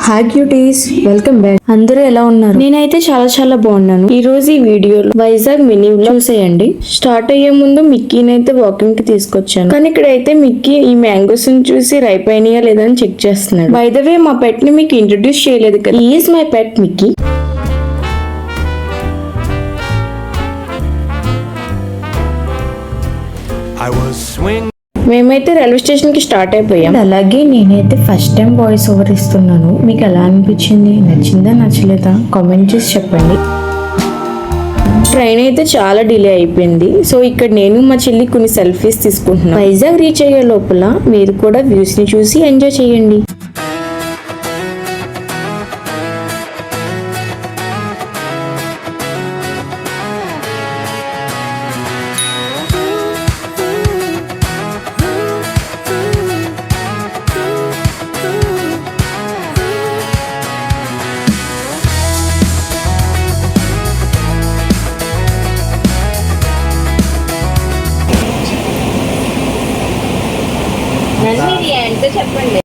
Hi cuties, welcome back. అందరూ ఎలా ఉన్నారు? నేనైతే చాలా బాగున్నాను. ఈ రోజు ఈ వీడియోలో వైజాగ్ మినీ వ్లాగ్ చూసేయండి. స్టార్ట్ అయ్యే ముందు మిక్కీని అయితే వాకింగ్ కి తీసుకొచ్చాను. కానీ ఇక్కడైతే మిక్కీ ఈ మ్యాంగోస్ ని చూసి రైప్ అయినాయా లేదా అని చెక్ చేస్తున్నాడు. బై ద వే, మా పెట్ ని మీకు ఇంట్రొడ్యూస్ చేయలేదు కదా. ఈ ఈజ్ మై పెట్ మిక్కీ. మేమైతే రైల్వే స్టేషన్ కి స్టార్ట్ అయిపోయాం. అలాగే నేనైతే ఫస్ట్ టైం వాయిస్ ఓవర్ ఇస్తున్నాను. మీకు ఎలా అనిపించింది? నచ్చిందా నచ్చలేదా కామెంట్ చేసి చెప్పండి. ట్రైన్ అయితే చాలా డిలే అయిపోయింది. సో ఇక్కడ నేను మా చెల్లి కొన్ని సెల్ఫీస్ తీసుకుంటున్నాను. వైజాగ్ రీచ్ అయ్యే లోపల మీరు కూడా వ్యూస్ ని చూసి ఎంజాయ్ చేయండి. చెప్పండి.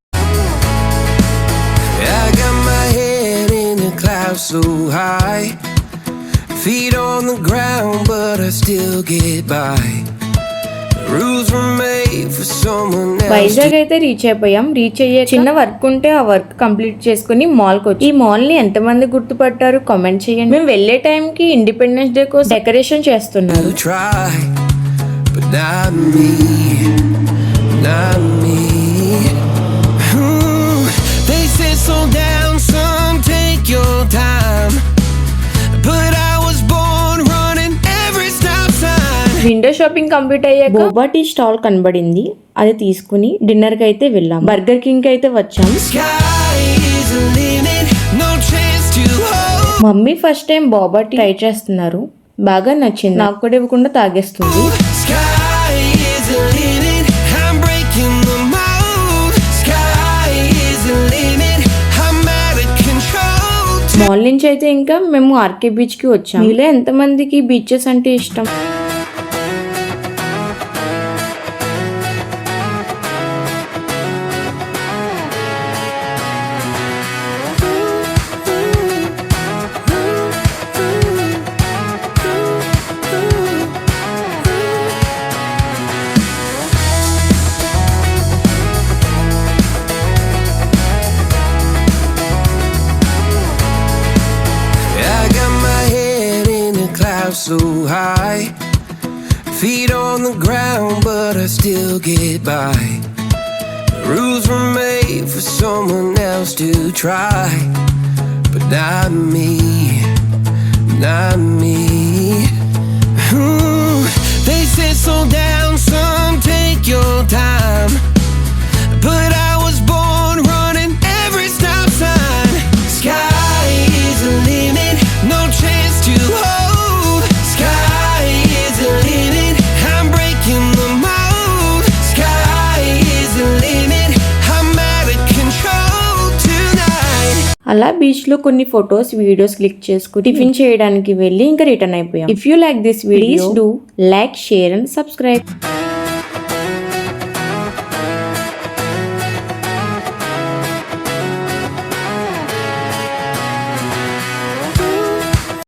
I got my head in the clouds so high, feet on the ground but I still get by. Rules were made for someone else. Vizag అయితే రీచ్ అయిపోయాం. రీచ్ అయ్యే చిన్న వర్క్ ఉంటే ఆ వర్క్ కంప్లీట్ చేసుకుని మాల్ కి వచ్చి, ఈ మాల్ ని ఎంతమంది గుర్తుపట్టారు కామెంట్ చేయండి. మేము వెళ్లే టైం కి ఇండిపెండెన్స్ డే కోసం డెకరేషన్ చేస్తున్నారు. But not me, not me. They said slow down son, take your time, but I was born running every stop sign. Window shopping complete అయ్యాక బోబా టీ స్టాల్ కనబడింది. అది తీసుకుని dinner కి అయితే వెళ్ళాం. Burger king కి అయితే వచ్చాం. Mummy first time boba tea try చేస్తున్నారు. బాగా నచ్చింది. నాకు కూడా ఇవ్వకుండా తాగేస్తుంది. మాల్ నుంచి అయితే ఇంకా మేము ఆర్కే బీచ్ కి వచ్చాం. మీలో ఎంతమందికి బీచెస్ అంటే ఇష్టం? So high, feet on the ground but I still get by. Rules were made for someone else to try, but not me, not me. They said slow down son, take your time, but I was born running every stop sign. Sky is the limit, no chance to hold. అలా beach లో కొన్ని photos videos click చేసుకుని tiffin చేయడానికి వెళ్ళి ఇంకా return అయిపోయాం. If you like this video, do like, share and subscribe.